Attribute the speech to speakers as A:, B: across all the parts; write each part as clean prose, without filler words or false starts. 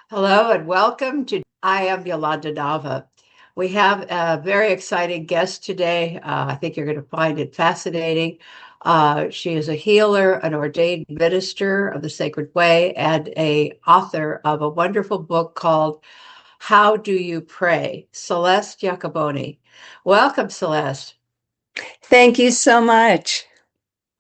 A: Hello and welcome to I am Yolanda Nava. We have a very exciting guest today. I think you're going to find it fascinating. She is a healer, an ordained minister of the Sacred Way, and a author of a wonderful book called How Do You Pray? Celeste Yacoboni. Welcome, Celeste.
B: Thank you so much.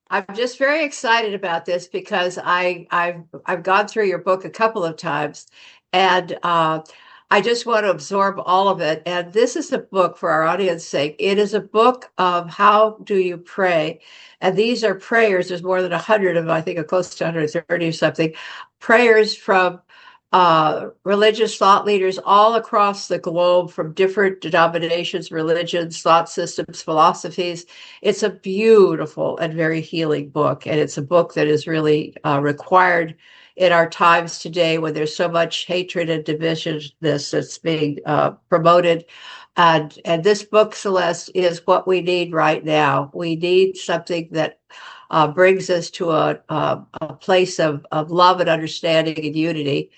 A: I'm just very excited about this because I've gone through your book a couple of times, and I just want to absorb all of it. And this is a book for our audience sake. It is a book of how do you pray, and these are prayers. There's more than 100 of them. I think close to 130 or something. Prayers from religious thought leaders all across the globe from different denominations, religions, thought systems, philosophies. It's a beautiful and very healing book. And it's a book that is really required in our times today when there's so much hatred and divisiveness that's being promoted. And this book, Celeste, is what we need right now. We need something that brings us to a place of love and understanding and unity.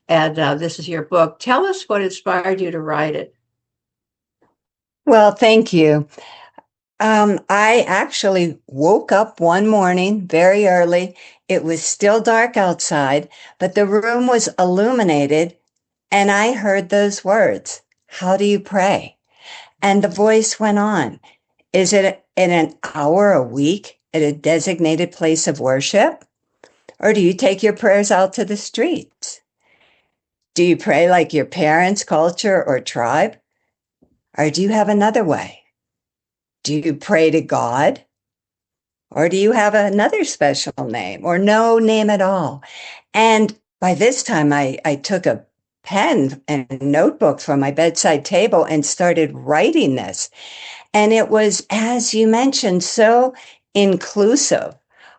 A: And this is your book. Tell us what inspired you to write it.
B: Well, thank you. I actually woke up one morning very early. It was still dark outside, but the room was illuminated, and I heard those words, "How do you pray?" And the voice went on, "Is it in an hour a week at a designated place of worship? Or do you take your prayers out to the streets? Do you pray like your parents, culture, or tribe? Or do you have another way? Do you pray to God? Or do you have another special name or no name at all?" And by this time, I took a pen and a notebook from my bedside table and started writing this. And it was, as you mentioned, so inclusive.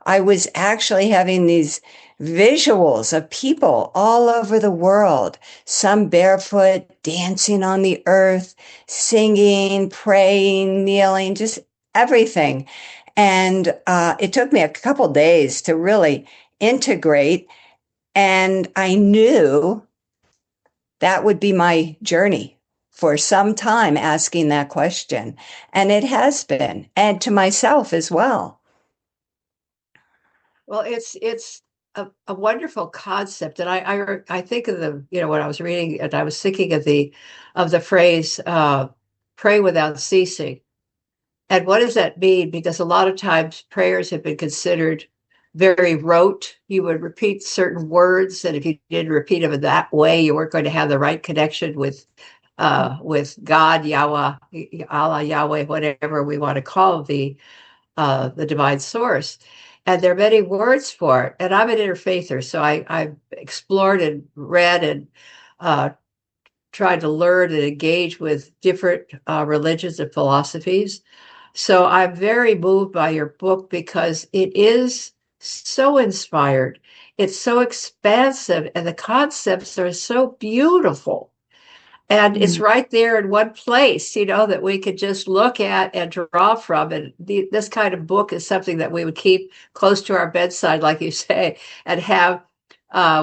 B: I was actually having these visuals of people all over the world, some barefoot, dancing on the earth, singing, praying, kneeling, just everything. And it took me a couple days to really integrate. And I knew that would be my journey for some time, asking that question. And it has been, and to myself as well.
A: Well, it's a wonderful concept, and I think of when I was reading and I was thinking of the phrase "pray without ceasing." And what does that mean? Because a lot of times prayers have been considered very rote. You would repeat certain words, and if you didn't repeat them in that way, you weren't going to have the right connection with God, Yahweh, Allah, Yahweh, whatever we want to call the divine source. And there are many words for it. And I'm an interfaither, so I explored and read and uh, tried to learn and engage with different religions and philosophies. So I'm very moved by your book because it is so inspired. It's so expansive, and the concepts are so beautiful. And it's right there in one place, that we could just look at and draw from. And this kind of book is something that we would keep close to our bedside, like you say, and have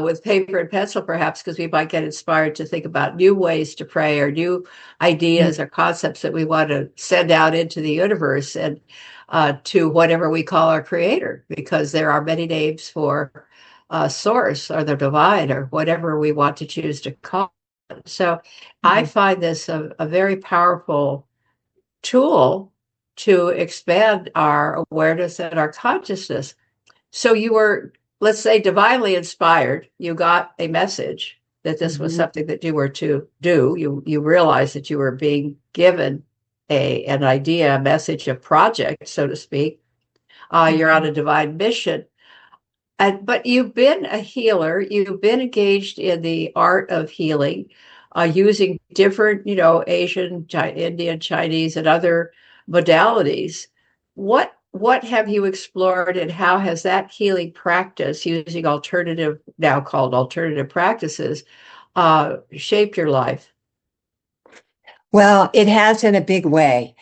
A: with paper and pencil, perhaps, because we might get inspired to think about new ways to pray or new ideas or concepts that we want to send out into the universe and to whatever we call our creator, because there are many names for source or the divine or whatever we want to choose to call. So I find this a very powerful tool to expand our awareness and our consciousness. So you were, let's say, divinely inspired. You got a message that this was something that you were to do. You realized that you were being given an idea, a message, a project, so to speak. You're on a divine mission. But you've been a healer. You've been engaged in the art of healing, using different, Asian, Indian, Chinese, and other modalities. What have you explored, and how has that healing practice, using alternative, now called alternative practices, shaped your life?
B: Well, it has in a big way,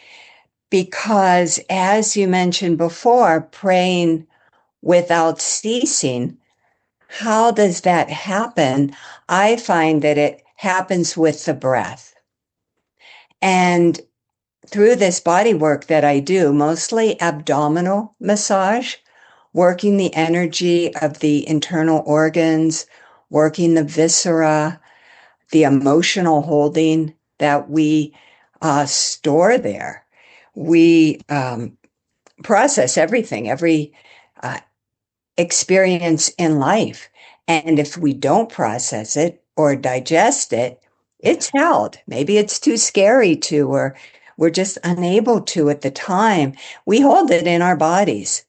B: because as you mentioned before, praying without ceasing, how does that happen? I find that it happens with the breath. And through this body work that I do, mostly abdominal massage, working the energy of the internal organs, working the viscera, the emotional holding that we store there. We process everything, every uh, experience in life. And if we don't process it or digest it, it's held. Maybe it's too scary to, or we're just unable to at the time. We hold it in our bodies.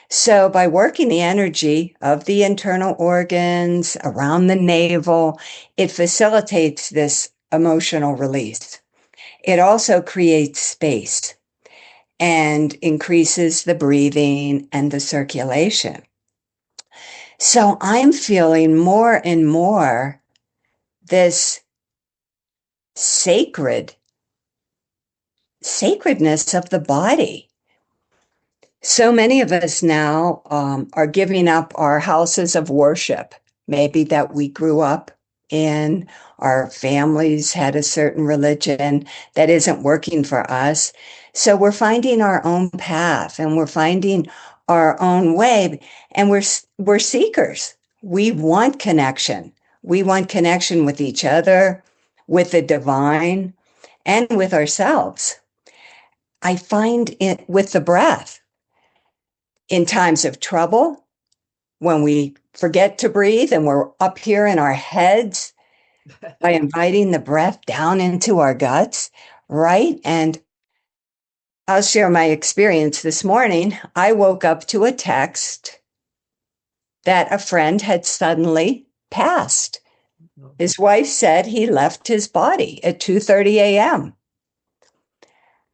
B: So by working the energy of the internal organs around the navel, it facilitates this emotional release. It also creates space and increases the breathing and the circulation. So I'm feeling more and more this sacredness of the body. So many of us now are giving up our houses of worship, maybe that we grew up in. Our families had a certain religion that isn't working for us. So we're finding our own path and we're finding our own way, and we're seekers. We want connection. We want connection with each other, with the divine, and with ourselves. I find it with the breath. In times of trouble, when we forget to breathe and we're up here in our heads, by inviting the breath down into our guts, right? And I'll share my experience this morning. I woke up to a text that a friend had suddenly passed. His wife said he left his body at 2:30 a.m.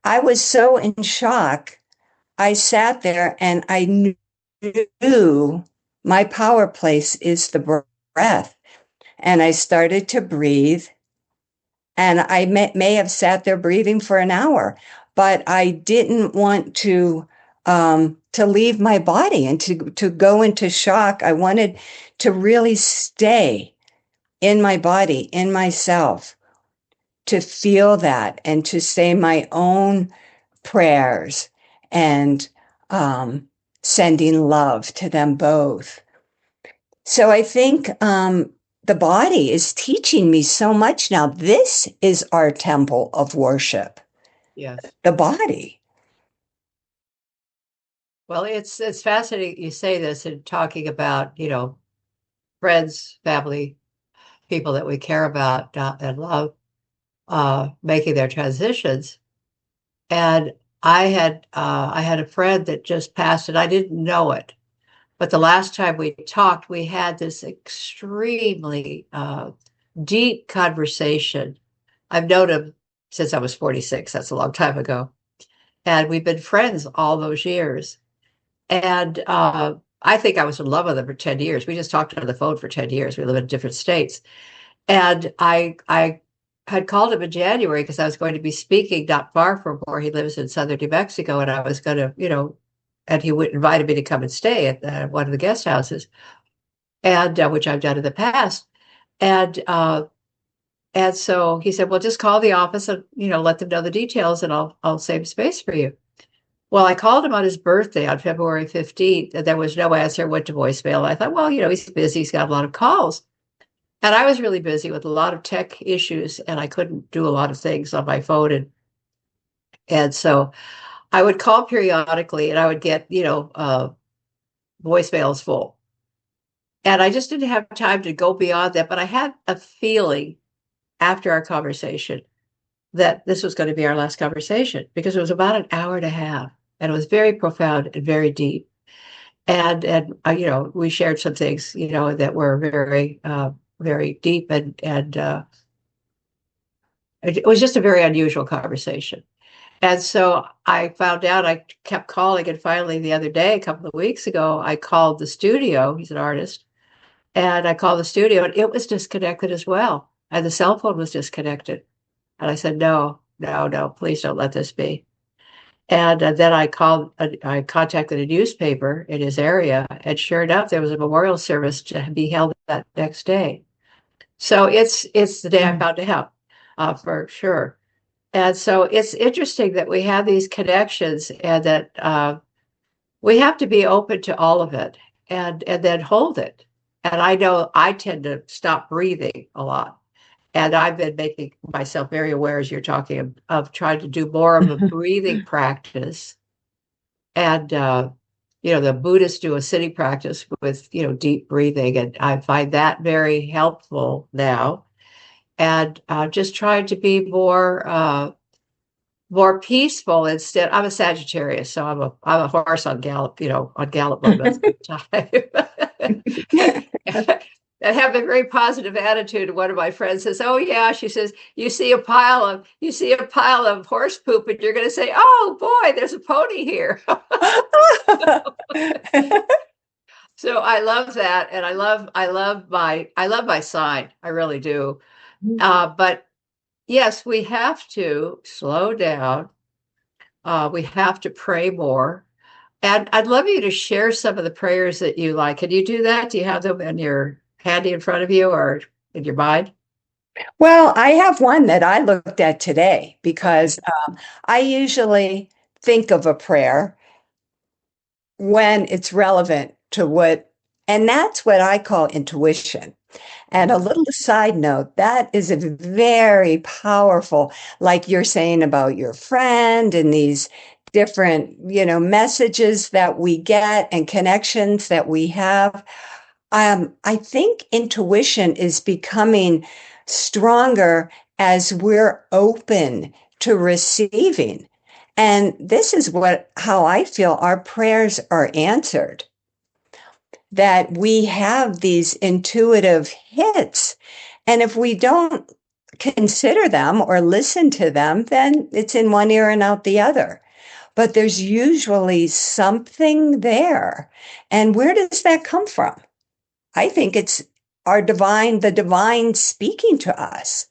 B: I was so in shock. I sat there and I knew my power place is the breath. And I started to breathe. And I may have sat there breathing for an hour, but I didn't want to leave my body and to go into shock. I wanted to really stay in my body, in myself, to feel that and to say my own prayers and sending love to them both. So I think the body is teaching me so much now. This is our temple of worship,
A: Yes.
B: the body.
A: Well, it's fascinating you say this and talking about, friends, family, people that we care about and love, making their transitions. And I had a friend that just passed, and I didn't know it. But the last time we talked, we had this extremely deep conversation. I've known him since I was 46. That's a long time ago. And we've been friends all those years. And I think I was in love with him for 10 years. We just talked on the phone for 10 years. We live in different states. And I had called him in January because I was going to be speaking not far from where he lives in southern New Mexico. And I was going to, and he would invited me to come and stay at one of the guest houses, and which I've done in the past. And so he said, well, just call the office and, let them know the details and I'll save space for you. Well, I called him on his birthday on February 15th, and there was no answer, went to voicemail. I thought, well, he's busy. He's got a lot of calls. And I was really busy with a lot of tech issues, and I couldn't do a lot of things on my phone. And so I would call periodically, and I would get, voicemails full. And I just didn't have time to go beyond that. But I had a feeling after our conversation that this was going to be our last conversation, because it was about an hour and a half, and it was very profound and very deep. And we shared some things, that were very, very deep, and it was just a very unusual conversation. And so I found out, I kept calling, and finally the other day, a couple of weeks ago, I called the studio. He's an artist. And I called the studio, and it was disconnected as well. And the cell phone was disconnected. And I said, no, no, no, please don't let this be. And then I contacted a newspaper in his area, and sure enough, there was a memorial service to be held that next day. So it's the day I found him, for sure. And so it's interesting that we have these connections, and that we have to be open to all of it, and then hold it. And I know I tend to stop breathing a lot. And I've been making myself very aware, as you're talking, of trying to do more of a breathing practice. And the Buddhists do a sitting practice with deep breathing, and I find that very helpful now. And just trying to be more peaceful instead. I'm a Sagittarius, so I'm a horse on gallop, on gallop mode most of the time. And have a very positive attitude. And one of my friends says, "Oh yeah," she says, "You see a pile of horse poop, and you're going to say, 'Oh boy, there's a pony here.'" So I love that, and I love my sign. I really do. But yes, we have to slow down. We have to pray more. And I'd love you to share some of the prayers that you like. Can you do that? Do you have them in your handy in front of you or in your mind?
B: Well, I have one that I looked at today because I usually think of a prayer when it's relevant to and that's what I call intuition. And a little side note, that is a very powerful, like you're saying about your friend and these different, messages that we get and connections that we have. I think intuition is becoming stronger as we're open to receiving. And this is how I feel our prayers are answered, that we have these intuitive hits. And if we don't consider them or listen to them, then it's in one ear and out the other. But there's usually something there. And where does that come from? I think it's the divine speaking to us.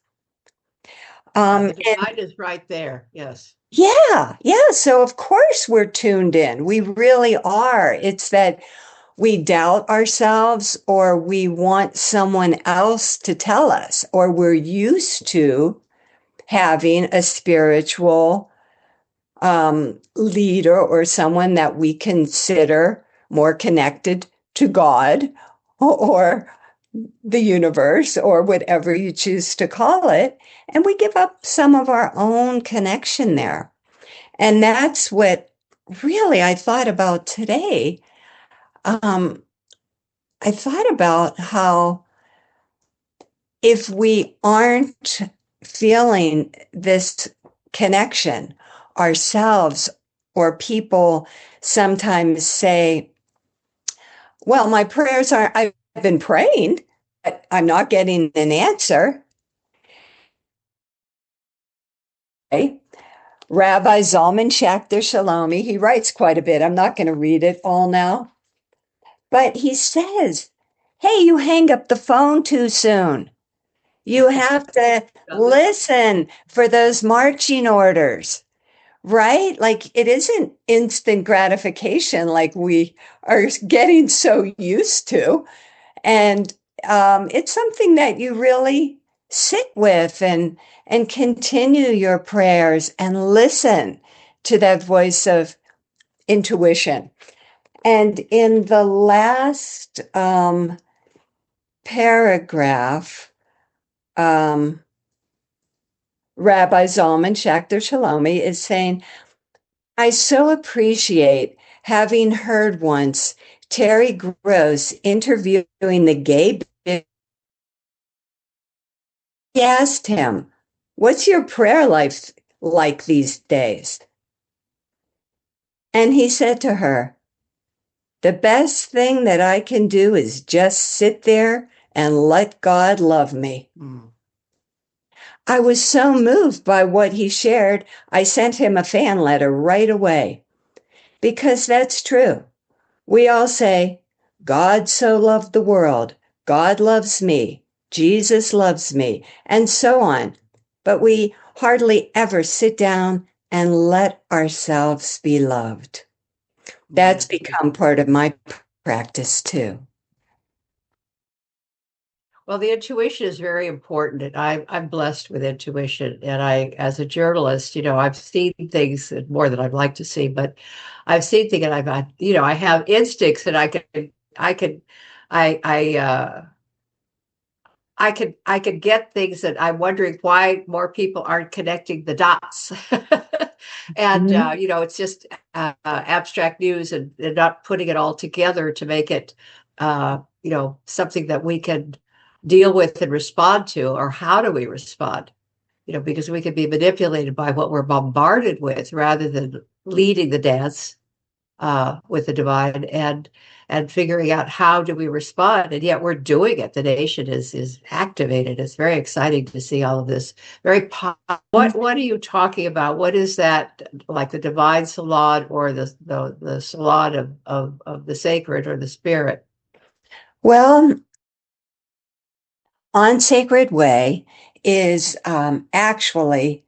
A: The divine is right there. Yes.
B: Yeah, yeah. So of course we're tuned in. We really are. It's that we doubt ourselves or we want someone else to tell us, or we're used to having a spiritual leader or someone that we consider more connected to God or the universe or whatever you choose to call it. And we give up some of our own connection there. And that's what really I thought about today. I thought about how if we aren't feeling this connection ourselves, or people sometimes say, well, my prayers are, I've been praying, but I'm not getting an answer. Okay. Rabbi Zalman Schachter Shalomi, he writes quite a bit. I'm not going to read it all now, but he says, hey, you hang up the phone too soon. You have to listen for those marching orders, right? Like it isn't instant gratification like we are getting so used to. And it's something that you really sit with and continue your prayers and listen to that voice of intuition. And in the last paragraph, Rabbi Zalman Schachter Shalomi is saying, I so appreciate having heard once Terry Gross interviewing the gay bishop. He asked him, what's your prayer life like these days? And he said to her, the best thing that I can do is just sit there and let God love me. I was so moved by what he shared, I sent him a fan letter right away. Because that's true. We all say, God so loved the world, God loves me, Jesus loves me, and so on. But we hardly ever sit down and let ourselves be loved. That's
A: Mm.
B: become part of my practice too.
A: Well, the intuition is very important, and I'm blessed with intuition. And as a journalist, I've seen things more than I'd like to see, but I've seen things, and I have instincts that I can, I could get things that I'm wondering why more people aren't connecting the dots. And
B: Mhm.
A: it's just abstract news, and not putting it all together to make it something that we can deal with and respond to. Or how do we respond? Because we can be manipulated by what we're bombarded with rather than leading the dance with the divine, and figuring out how do we respond. And yet we're doing it. The nation is activated. It's very exciting to see all of this. What are you talking about? What is that, like the divine salon, or the salon of the sacred or the spirit?
B: Well, On Sacred Way is actually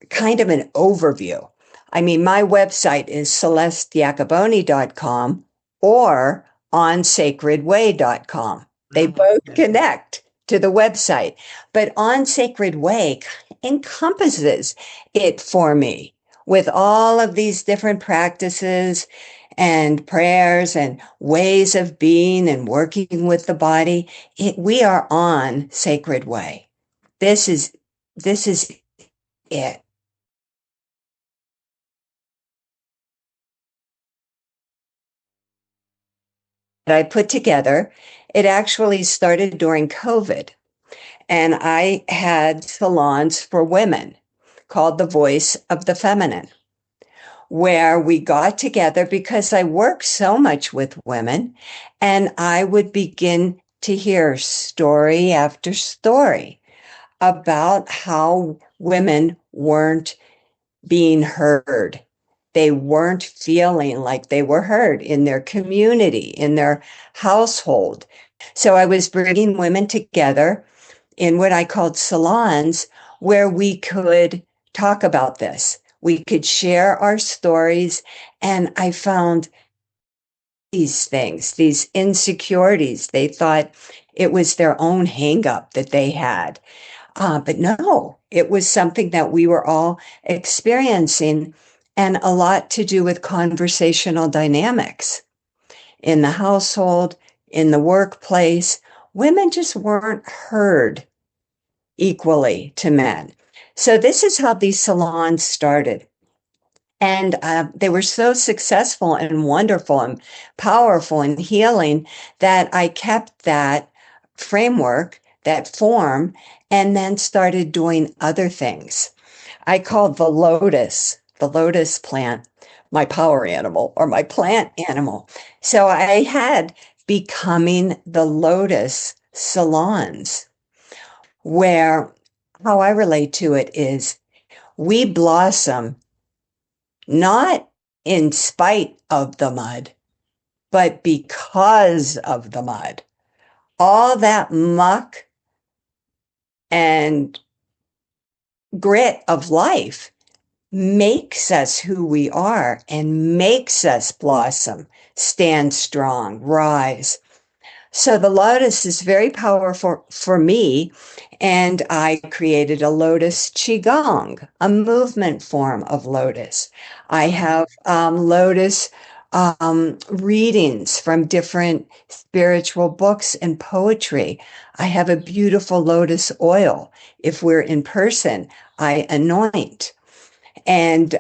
B: kind of an overview. I mean, my website is celesteyacoboni.com or onsacredway.com. They
A: Oh,
B: both
A: okay.
B: connect to the website, but On Sacred Way encompasses it for me with all of these different practices and prayers and ways of being and working with the body. We are on Sacred Way. This is it. That I put together. It actually started during COVID, and I had salons for women called The Voice of the Feminine, where we got together because I work so much with women, and I would begin to hear story after story about how women weren't being heard. They weren't feeling like they were heard in their community, in their household. So I was bringing women together in what I called salons, where we could talk about this. We could share our stories. And I found these things, these insecurities. They thought it was their own hangup that they had. But no, it was something that we were all experiencing, and a lot to do with conversational dynamics in the household, in the workplace. Women just weren't heard equally to men. So this is how these salons started. And they were so successful and wonderful and powerful and healing that I kept that framework, that form, and then started doing other things. I called the lotus plant, my power animal or my plant animal. So I had Becoming the Lotus salons, where how I relate to it is we blossom not in spite of the mud, but because of the mud. All that muck and grit of life makes us who we are and makes us blossom, stand strong, rise. So the lotus is very powerful for me. And I created a lotus qigong, a movement form of lotus. I have lotus readings from different spiritual books and poetry. I have a beautiful lotus oil. If we're in person, I anoint. And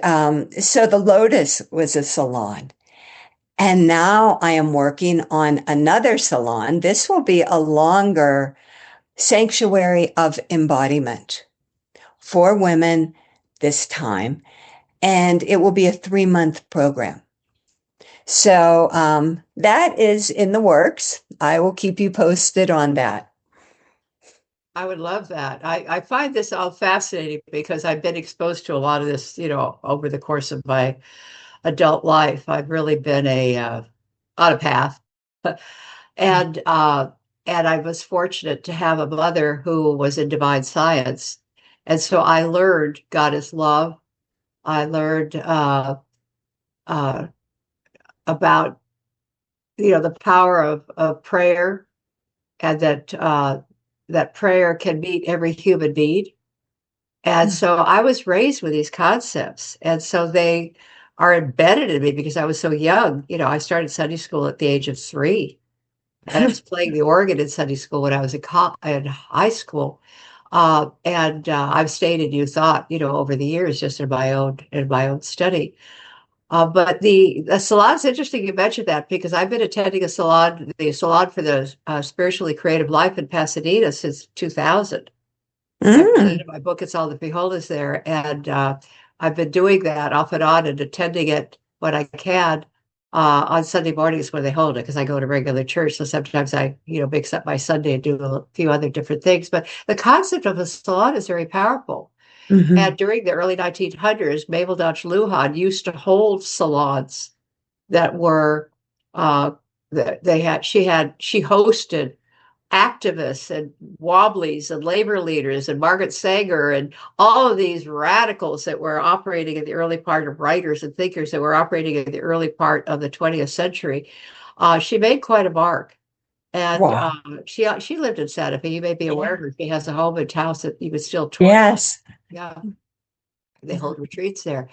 B: so the lotus was a salon. And now I am working on another salon. This will be a longer Sanctuary of Embodiment for women this time. And it will be a 3-month program. So that is in the works. I will keep you posted on that.
A: I would love that. I find this all fascinating because I've been exposed to a lot of this, over the course of my adult life. I've really been on a path, and I was fortunate to have a mother who was in divine science, and so I learned God is love, I learned uh, about the power of prayer, and that prayer can meet every human need. And so I was raised with these concepts, and so they are embedded in me because I was so young. I started Sunday school at the age of 3, and I was playing the organ in Sunday school when I was in high school. And I've stayed in New Thought, over the years, just in my own study. But the salon's interesting you mentioned that, because I've been attending the salon for the spiritually creative life in Pasadena since 2000. I
B: Mm,
A: presented my book, It's All the Beholders there, and I've been doing that off and on and attending it when I can on Sunday mornings when they hold it, because I go to regular church. So sometimes I, mix up my Sunday and do a few other different things. But the concept of a salon is very powerful.
B: mhm.
A: And during the early 1900s, Mabel Dodge Lujan used to hold salons that were that she hosted activists and wobblies and labor leaders and Margaret Sanger and all of these radicals that were operating in the early part of writers and thinkers that were operating in the early part of the 20th century. She made quite a mark. And
B: Wow.
A: she lived in Santa Fe. You may be aware
B: Yeah.
A: of her. She has a home in Taos that you would still tour.
B: Yes.
A: Yeah, they hold retreats there.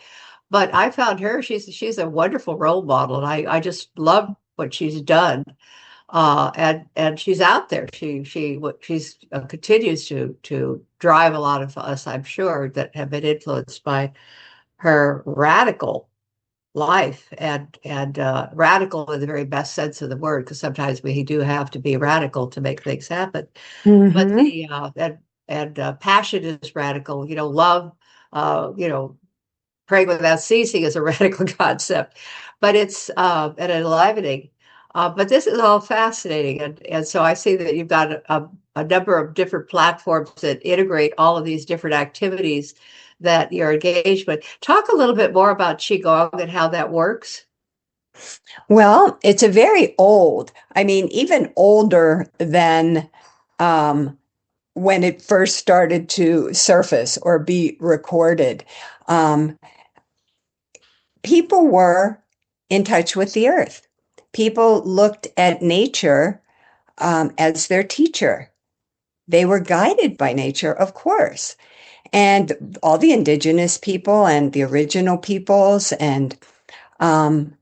A: But I found her, she's a wonderful role model, and I just love what she's done. And she's out there. She's continues to drive a lot of us, I'm sure, that have been influenced by her radical life, and radical in the very best sense of the word, because sometimes we do have to be radical to make things happen. But
B: Hmm.
A: the and passion is radical. Love. You know, praying without ceasing is a radical concept, but it's and enlivening. But this is all fascinating, and so I see that you've got a number of different platforms that integrate all of these different activities that you're engaged with. Talk a little bit more about qigong and how that works.
B: Well, it's a very old, I mean, even older than um, when it first started to surface or be recorded. Um, People were in touch with the earth. People looked at nature as their teacher. They were guided by nature, of course. And all the indigenous people and the original peoples and um,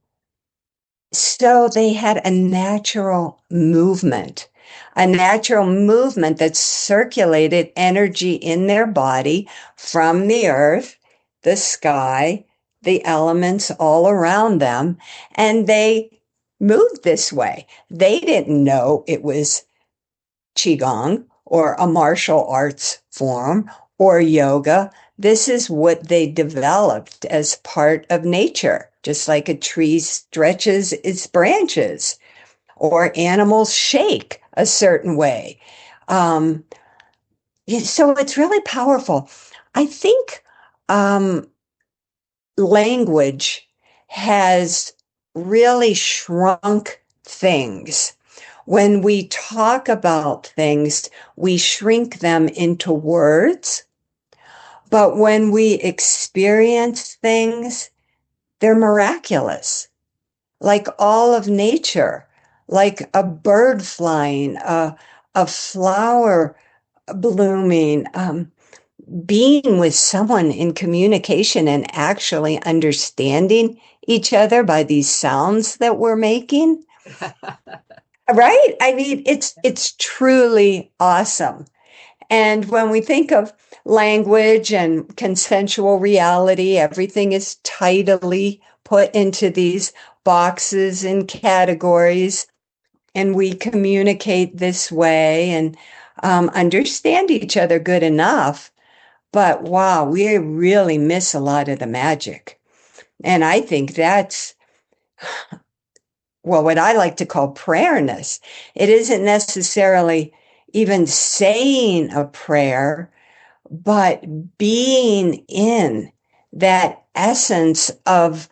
B: so they had a natural movement that circulated energy in their body from the earth, the sky, the elements all around them. And they moved this way. They didn't know it was Qigong or a martial arts form or yoga. This is what they developed as part of nature, just like a tree stretches its branches or animals shake a certain way. Um, so it's really powerful. I think um, language has really shrunk things. When we talk about things, we shrink them into words. But when we experience things, they're miraculous, like all of nature, like a bird flying, a flower blooming, being with someone in communication and actually understanding each other by these sounds that we're making. Right? I mean, it's truly awesome. And when we think of language and consensual reality, everything is tidily put into these boxes and categories, and we communicate this way and understand each other good enough. But wow, we really miss a lot of the magic. And I think that's, well, what I like to call prayerness. It isn't necessarily even saying a prayer, but being in that essence of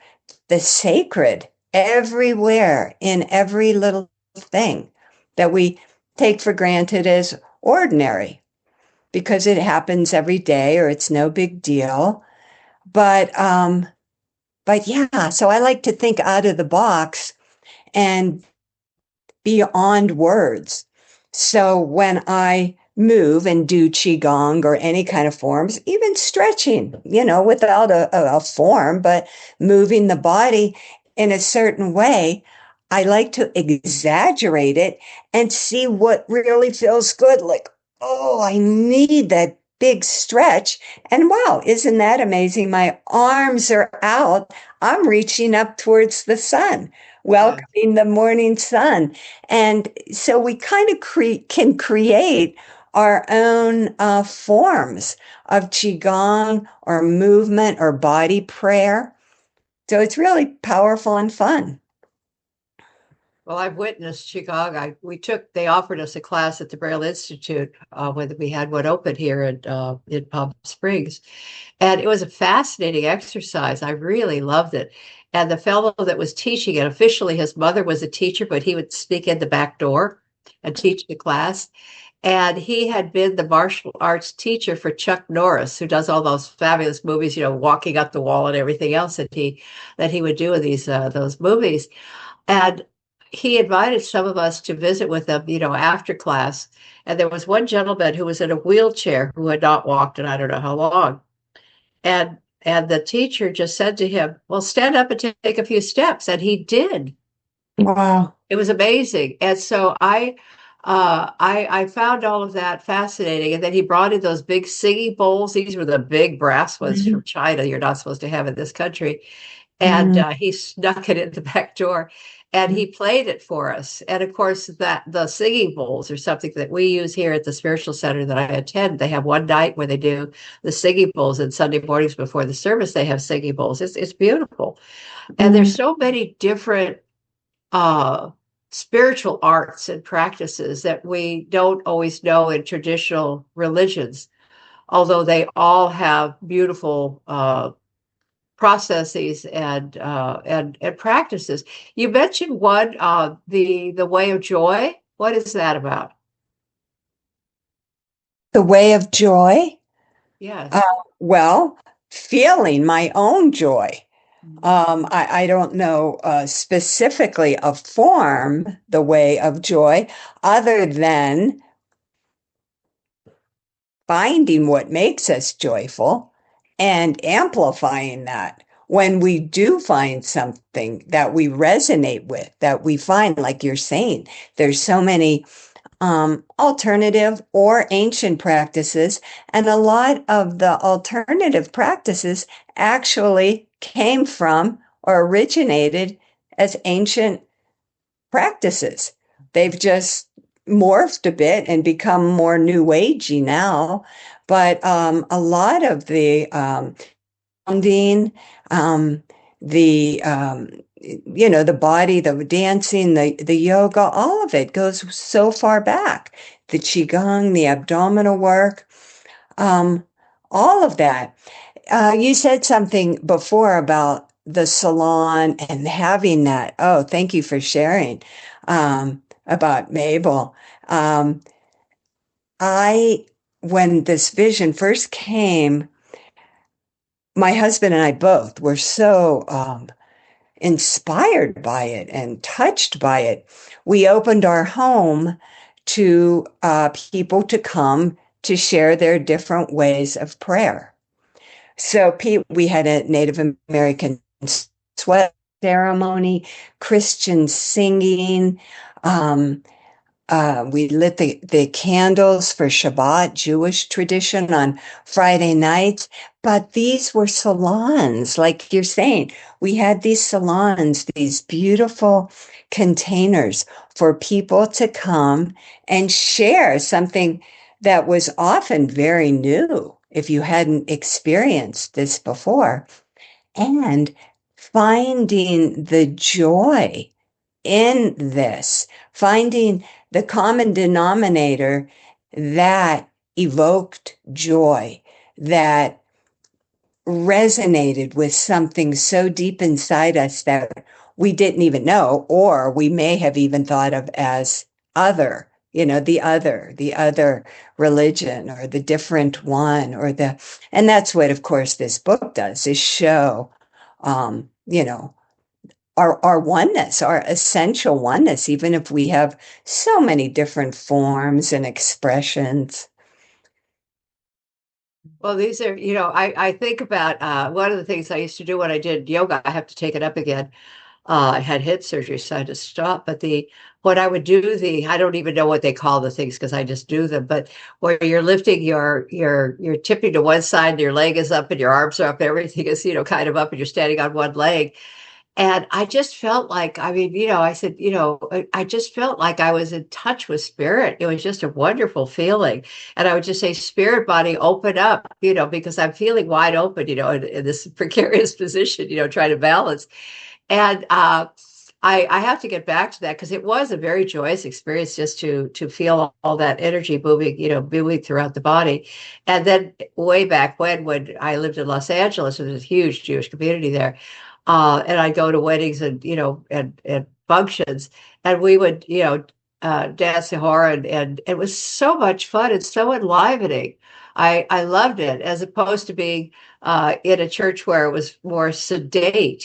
B: the sacred everywhere in every little thing that we take for granted as ordinary because it happens every day or it's no big deal. But yeah, so I like to think out of the box and beyond words. So when I move and do qigong or any kind of forms, even stretching, without a form, but moving the body in a certain way, I like to exaggerate it and see what really feels good. Like, oh, I need that big stretch. And wow, isn't that amazing? My arms are out. I'm reaching up towards the sun,
A: Yeah.
B: welcoming the morning sun. And so we kind of can create our own forms of qigong or movement or body prayer. So it's really powerful and fun.
A: Well, I've witnessed Qigong. They offered us a class at the Braille Institute when we had one open here in Palm Springs. And it was a fascinating exercise. I really loved it. And the fellow that was teaching it, officially his mother was a teacher, but he would sneak in the back door and teach the class. And he had been the martial arts teacher for Chuck Norris, who does all those fabulous movies, walking up the wall and everything else that he would do in those movies. And he invited some of us to visit with him, after class. And there was one gentleman who was in a wheelchair who had not walked in I don't know how long. And the teacher just said to him, "Well, stand up and take a few steps." And he did.
B: Wow.
A: It was amazing. And so I found all of that fascinating. And then he brought in those big singing bowls. These were the big brass ones from China. You're not supposed to have in this country. And
B: Mhm.
A: he snuck it in the back door, and he played it for us. And of course, that the singing bowls are something that we use here at the spiritual center that I attend. They have one night where they do the singing bowls, and Sunday mornings before the service they have singing bowls. It's beautiful, and there's
B: Mhm.
A: so many different uh, spiritual arts and practices that we don't always know in traditional religions, although they all have beautiful processes and practices. You mentioned one, the way of joy. What is that about?
B: The way of joy. Uh,
A: Yes.
B: well, feeling my own joy.
A: Mhm.
B: I don't know specifically a form, the way of joy, other than finding what makes us joyful and amplifying that. When we do find something that we resonate with, that we find, like you're saying, there's so many alternative or ancient practices, and a lot of the alternative practices actually came from or originated as ancient practices. They've just morphed a bit and become more new agey now. But a lot of the grounding, um, the the body, the dancing, the yoga, all of it goes so far back. The qigong, the abdominal work, um, all of that. You said something before about the salon and having that. Oh, thank you for sharing about Mabel. Um, I, when this vision first came, my husband and I both were so inspired by it and touched by it. We opened our home to people to come to share their different ways of prayer. So we had a Native American sweat ceremony, Christian singing. Um, we lit the candles for Shabbat, Jewish tradition, on Friday nights. But these were salons, like you're saying. We had these salons, these beautiful containers for people to come and share something that was often very new if you hadn't experienced this before. And finding the joy in this, finding the common denominator that evoked joy, that resonated with something so deep inside us that we didn't even know, or we may have even thought of as other, the other religion or the different one and that's what, of course, this book does is show, our oneness, our essential oneness, even if we have so many different forms and expressions.
A: Well, these are, I think about one of the things I used to do when I did yoga. I have to take it up again. I had hip surgery, so I had to stop. But what I would do, I don't even know what they call the things because I just do them. But where you're lifting you're tipping to one side, and your leg is up, and your arms are up, everything is, kind of up, and you're standing on one leg. And I just felt like, I mean, I said, I just felt like I was in touch with spirit. It was just a wonderful feeling. And I would just say, spirit body, open up, because I'm feeling wide open, in this precarious position, trying to balance. And I have to get back to that because it was a very joyous experience just to feel all that energy moving, moving throughout the body. And then way back when I lived in Los Angeles, there was a huge Jewish community there. And I'd go to weddings and, and functions, and we would, dance the horror, and it was so much fun and so enlivening. I loved it as opposed to being in a church where it was more sedate,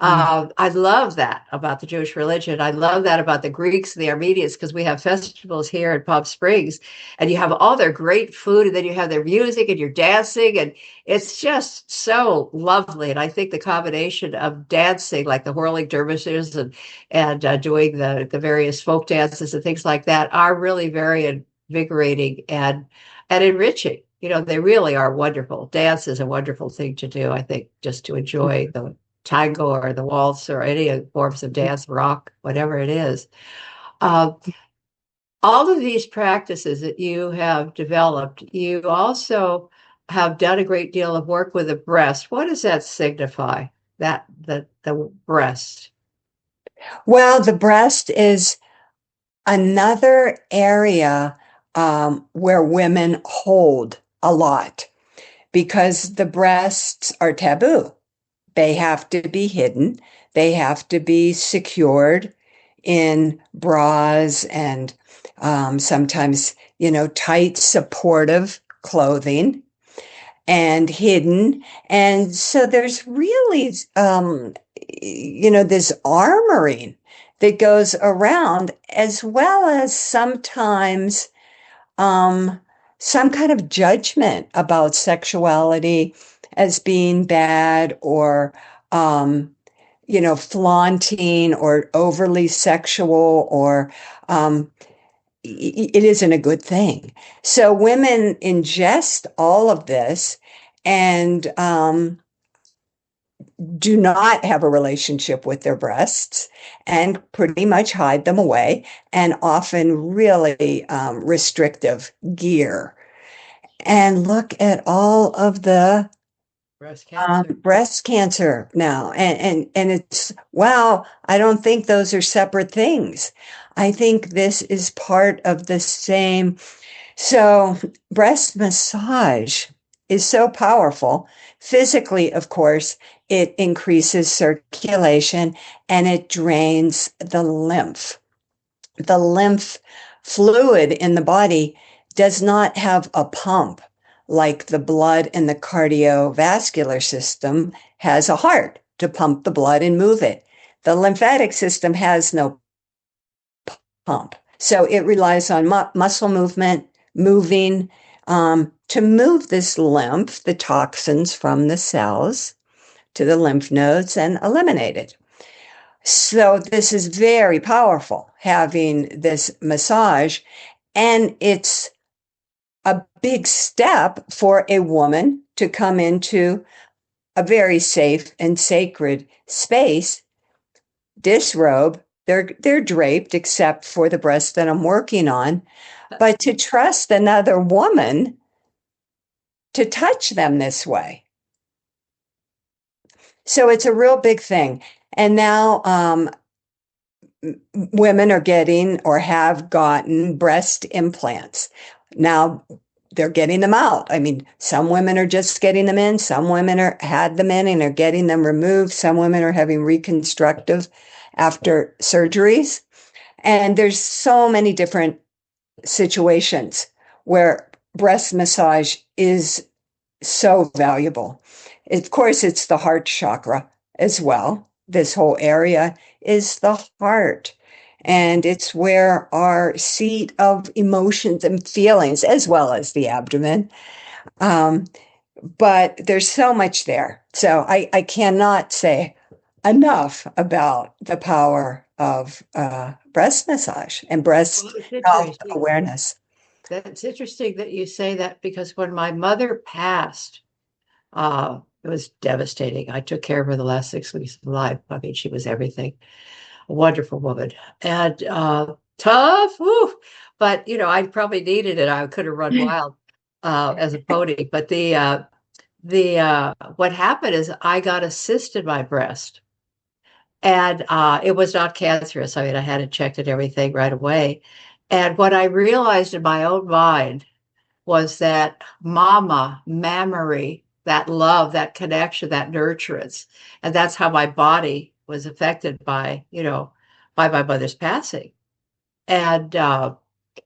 A: I love that about the Jewish religion. I love that about the Greeks and the Armenians because we have festivals here in Palm Springs and you have all their great food and then you have their music and you're dancing and it's just so lovely. And I think the combination of dancing, like the whirling dervishes and doing the various folk dances and things like that are really very invigorating and enriching. They really are wonderful. Dance is a wonderful thing to do, I think, just to enjoy the tango or the waltz or any forms of dance, rock, whatever it is. Uh, all of these practices that you have developed, you also have done a great deal of work with the breast. What does that signify? That the breast.
B: Well, the breast is another area where women hold a lot because the breasts are taboo. They have to be hidden. They have to be secured in bras and sometimes, tight, supportive clothing and hidden. And so there's really, this armoring that goes around, as well as sometimes some kind of judgment about sexuality as being bad or, flaunting or overly sexual or it isn't a good thing. So women ingest all of this and do not have a relationship with their breasts and pretty much hide them away and often really restrictive gear. And look at all of the breast cancer now. And it's, wow, I don't think those are separate things. I think this is part of the same. So breast massage is so powerful. Physically, of course, it increases circulation and it drains the lymph. The lymph fluid in the body does not have a pump like the blood in the cardiovascular system has a heart to pump the blood and move it. The lymphatic system has no pump. So it relies on muscle movement, moving, to move this lymph, the toxins from the cells to the lymph nodes and eliminate it. So this is very powerful, having this massage, and it's a big step for a woman to come into a very safe and sacred space, disrobe. They're draped except for the breast that I'm working on, but to trust another woman to touch them this way. So it's a real big thing. And now women are getting or have gotten breast implants. Now they're getting them out. I mean, some women are just getting them in. Some women had them in and are getting them removed. Some women are having reconstructive after surgeries. And there's so many different situations where breast massage is so valuable. Of course, it's the heart chakra as well. This whole area is the heart. And it's where our seat of emotions and feelings, as well as the abdomen. Um, but there's so much there. So I cannot say enough about the power of breast massage and
A: Well,
B: breast
A: it's
B: health
A: interesting.
B: awareness.
A: That's interesting that you say that because when my mother passed, it was devastating. I took care of her the last 6 weeks of life. I mean, she was everything. A wonderful woman and tough. Woo. But I probably needed it. I could have run wild as a pony. But the what happened is I got a cyst in my breast, and it was not cancerous. I mean, I had it checked and everything right away. And what I realized in my own mind was that mama, mammary, that love, that connection, that nurturance. And that's how my body was affected by my mother's passing. And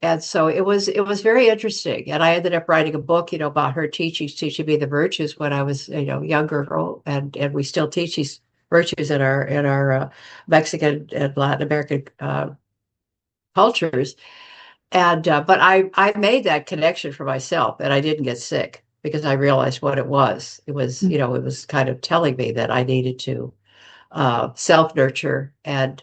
A: and so it was very interesting. And I ended up writing a book, about her teachings, teaching me the virtues when I was, younger girl, and we still teach these virtues in our Mexican and Latin American cultures. And but I made that connection for myself, and I didn't get sick because I realized what it was. It was kind of telling me that I needed to self nurture and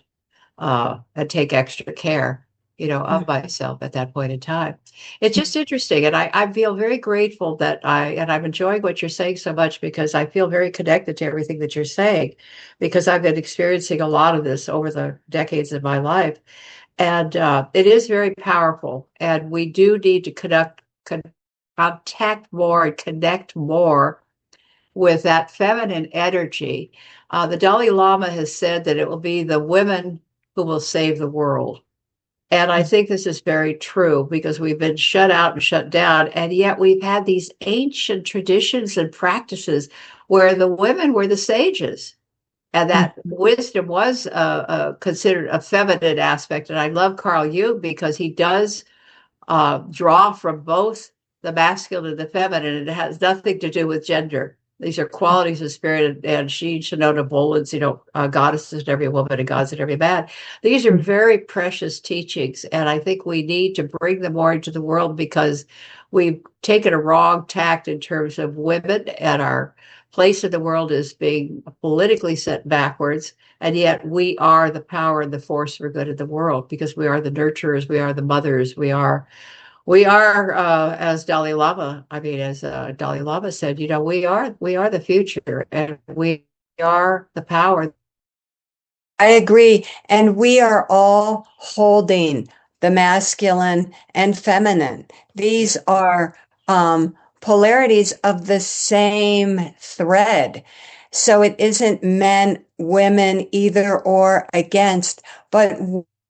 A: take extra care, of myself at that point in time. It's just interesting, and I feel very grateful and I'm enjoying what you're saying so much because I feel very connected to everything that you're saying, because I've been experiencing a lot of this over the decades of my life. And it is very powerful. And we do need to contact more and connect more with that feminine energy. The Dalai Lama has said that it will be the women who will save the world. And I think this is very true because we've been shut out and shut down. And yet we've had these ancient traditions and practices where the women were the sages. And that wisdom was considered a feminine aspect. And I love Carl Jung because he does draw from both the masculine and the feminine, and it has nothing to do with gender. These are qualities of spirit, and she, Shinoda Boland's, goddesses in every woman and gods in every man. These are very precious teachings, and I think we need to bring them more into the world because we've taken a wrong tact in terms of women, and our place in the world is being politically set backwards. And yet we are the power and the force for good in the world because we are the nurturers, we are the mothers, we are, as Dalai Lama said, we are the future, and we are the power.
B: I agree. And we are all holding the masculine and feminine. These are polarities of the same thread. So it isn't men, women, either or against, but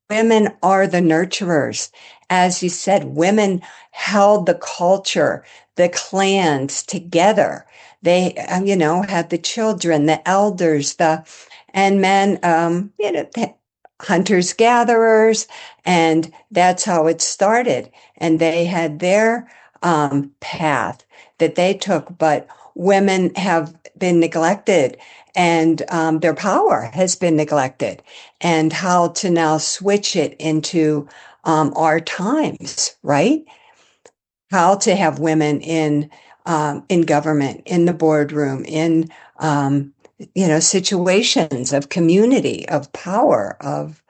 B: women are the nurturers. As you said, women held the culture, the clans together. They, had the children, the elders, and men, hunters gatherers, and that's how it started. And they had their path that they took, but women have been neglected, and their power has been neglected, and how to now switch it into our times, right? How to have women in government, in the boardroom, in situations of community, of power, of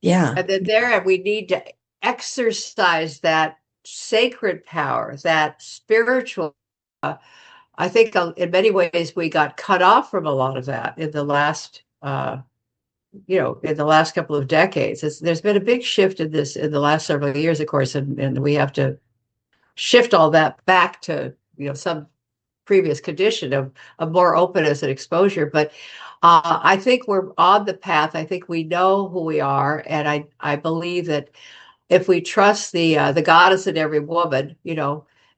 B: yeah.
A: And then we need to exercise that sacred power, that spiritual. I think in many ways we got cut off from a lot of that in the last couple of decades. There's been a big shift in this in the last several years, of course, and we have to shift all that back to some previous condition of more openness and exposure. But I think we're on the path. I think we know who we are, and I believe that if we trust the goddess in every woman,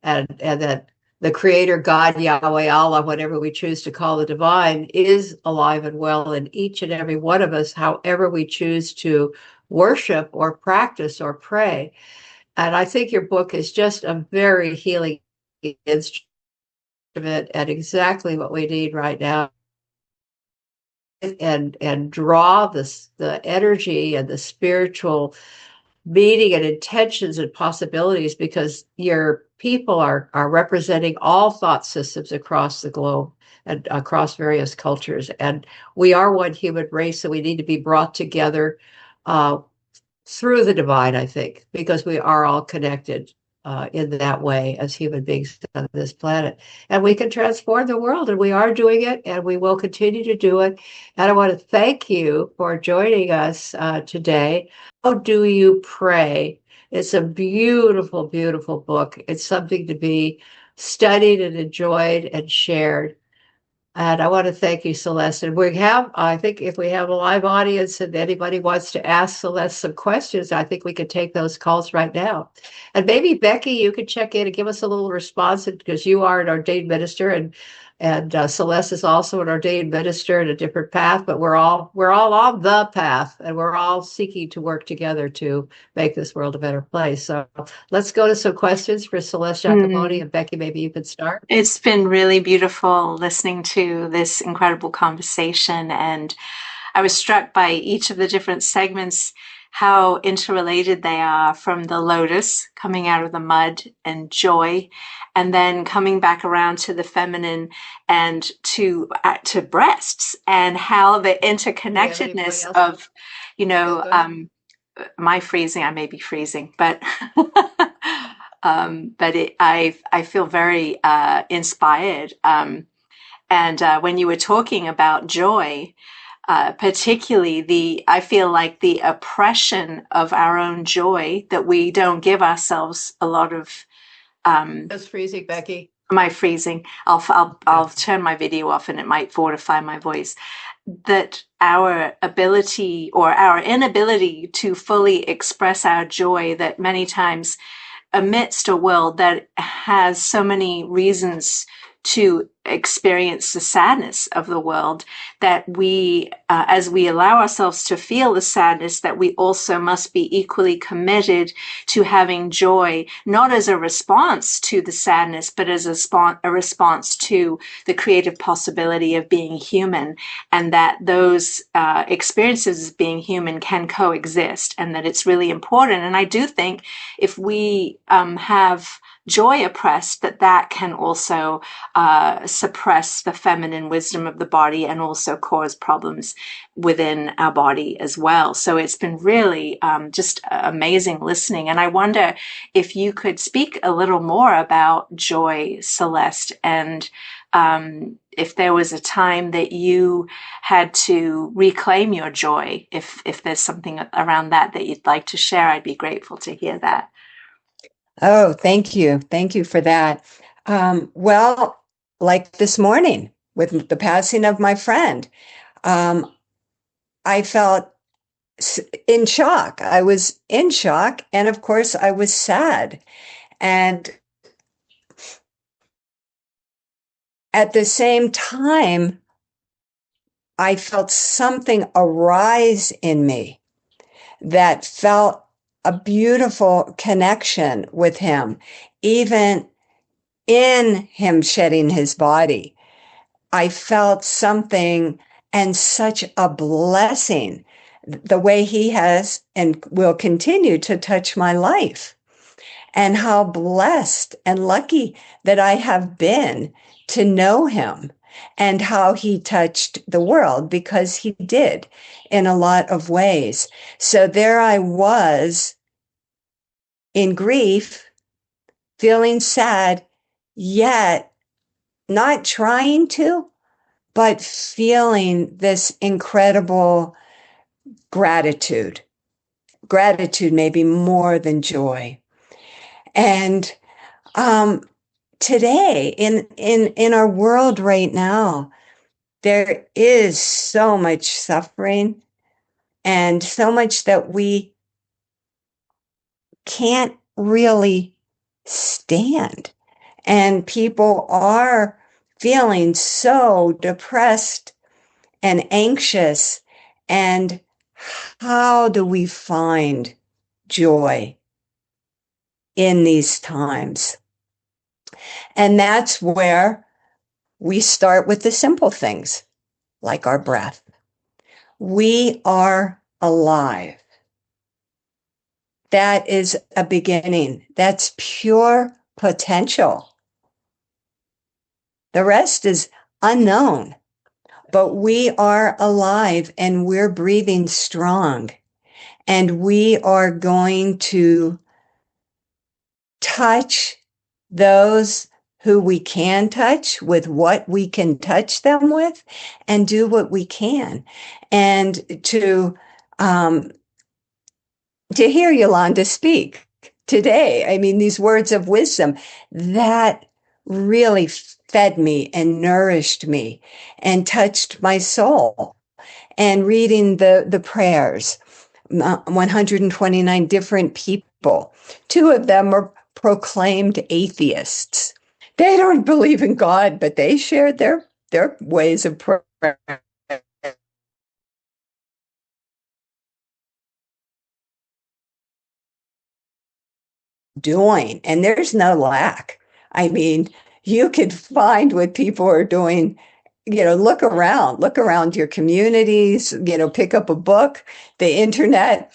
A: and that the creator God, Yahweh, Allah, whatever we choose to call the divine, is alive and well in each and every one of us, however we choose to worship or practice or pray. And I think your book is just a very healing instrument and exactly what we need right now. And draw the energy and the spiritual meaning and intentions and possibilities, because your people are representing all thought systems across the globe and across various cultures. And we are one human race, so we need to be brought together uh, through the divine, I think, because we are all connected in that way as human beings on this planet. And we can transform the world, and we are doing it, and we will continue to do it. And I want to thank you for joining us today. How do you pray? It's a beautiful, beautiful book. It's something to be studied and enjoyed and shared. And I want to thank you, Celeste. And I think if we have a live audience and anybody wants to ask Celeste some questions, I think we could take those calls right now. And maybe Becky, you could check in and give us a little response, because you are an ordained minister, and Celeste is also an ordained minister in a different path, but we're all on the path, and we're all seeking to work together to make this world a better place. So let's go to some questions for Celeste Yacoboni, and Becky, maybe you could start.
C: It's been really beautiful listening to this incredible conversation, and I was struck by each of the different segments, how interrelated they are, from the lotus coming out of the mud and joy, and then coming back around to the feminine and to breasts, and how the interconnectedness of, my freezing, I may be freezing, but I feel very inspired. And when you were talking about joy, particularly I feel like the oppression of our own joy, that we don't give ourselves a lot of.
A: That's freezing, Becky.
C: My freezing. I'll turn my video off, and it might fortify my voice. That our ability or our inability to fully express our joy, that many times amidst a world that has so many reasons to experience the sadness of the world, that we, as we allow ourselves to feel the sadness, that we also must be equally committed to having joy, not as a response to the sadness, but as a response to the creative possibility of being human, and that those experiences as being human can coexist, and that it's really important. And I do think if we have joy oppressed, that can also suppress the feminine wisdom of the body, and also cause problems within our body as well. So it's been really just amazing listening. And I wonder if you could speak a little more about joy, Celeste, and if there was a time that you had to reclaim your joy, if there's something around that you'd like to share, I'd be grateful to hear that.
B: Oh, thank you. Thank you for that. Well, like this morning with the passing of my friend, I felt in shock. I was in shock. And of course, I was sad. And at the same time, I felt something arise in me that felt a beautiful connection with him, even in him shedding his body. I felt something, and such a blessing, the way he has and will continue to touch my life, and how blessed and lucky that I have been to know him, and how he touched the world, because he did in a lot of ways. So there I was in grief, feeling sad, yet not trying to, but feeling this incredible gratitude. Gratitude maybe more than joy. And today, in our world right now, there is so much suffering, and so much that we can't really stand. And people are feeling so depressed and anxious. And How do we find joy in these times? And that's where we start with the simple things, like our breath. We are alive. That is a beginning. That's pure potential. The rest is unknown, but we are alive and we're breathing strong. And we are going to touch those who we can touch with what we can touch them with and do what we can. And to hear Yolanda speak today, I mean, these words of wisdom, that really fed me and nourished me and touched my soul. And reading the prayers, 129 different people, 2 of them are proclaimed atheists. They don't believe in God, but they shared their ways of prayer. Doing, and there's no lack. I mean, you could find what people are doing. Look around your communities, pick up a book, the internet.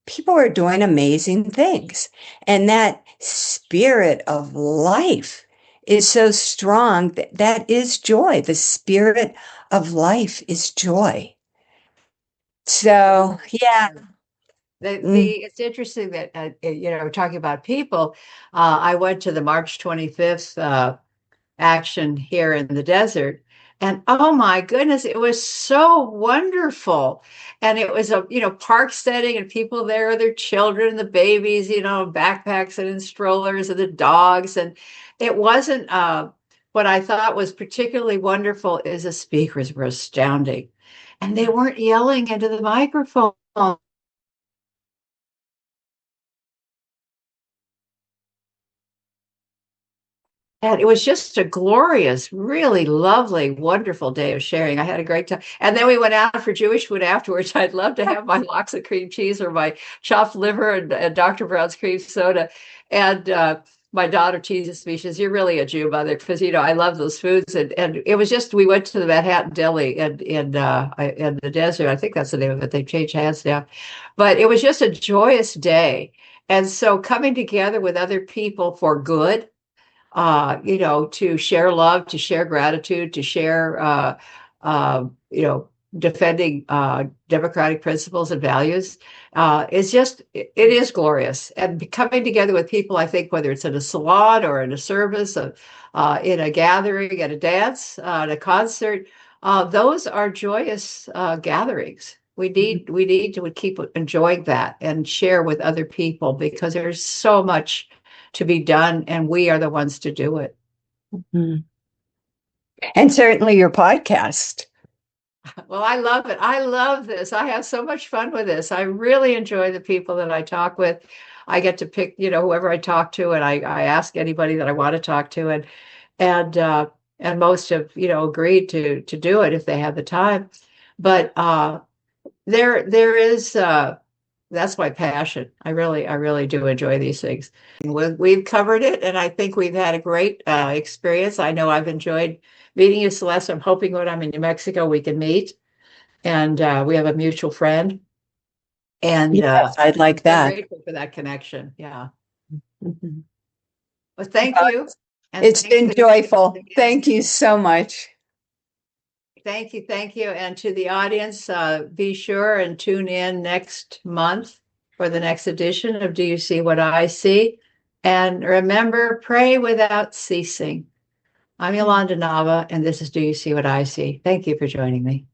B: People are doing amazing things. And that spirit of life is so strong that is joy. The spirit of life is joy. So, yeah.
A: It's interesting that, talking about people, I went to the March 25th action here in the desert. And oh my goodness, it was so wonderful. And it was a, park setting and people there with their children, the babies, backpacks and in strollers and the dogs. And it wasn't, what I thought was particularly wonderful is the speakers were astounding. And they weren't yelling into the microphone. And it was just a glorious, really lovely, wonderful day of sharing. I had a great time. And then we went out for Jewish food afterwards. I'd love to have my lox of cream cheese or my chopped liver and Dr. Brown's cream soda. And my daughter teases me, she says, "You're really a Jew, mother," because, I love those foods. And it was just, we went to the Manhattan Deli in the desert. I think that's the name of it. They've changed hands now. But it was just a joyous day. And so coming together with other people for good, to share love, to share gratitude, to share, defending democratic principles and values it is glorious. And coming together with people, I think, whether it's in a salon or in a service, in a gathering, at a dance, at a concert, those are joyous gatherings. We need to keep enjoying that and share with other people because there's so much to be done, and we are the ones to do it.
B: Mm-hmm. And certainly your podcast.
A: Well, I love it. I love this. I have so much fun with this. I really enjoy the people that I talk with. I get to pick, whoever I talk to, and I ask anybody that I want to talk to, and most have, agreed to do it if they have the time. But there is that's my passion. I really do enjoy these things. We've covered it, and I think we've had a great experience. I know I've enjoyed meeting you, Celeste. I'm hoping when I'm in New Mexico we can meet, and we have a mutual friend. And
B: yes, I'd like that.
A: I'm grateful for that connection. Yeah.
B: Mm-hmm.
A: Well, thank you.
B: And it's been joyful. Thank you so much.
A: Thank you. And to the audience, be sure and tune in next month for the next edition of Do You See What I See? And remember, pray without ceasing. I'm Yolanda Nava, and this is Do You See What I See? Thank you for joining me.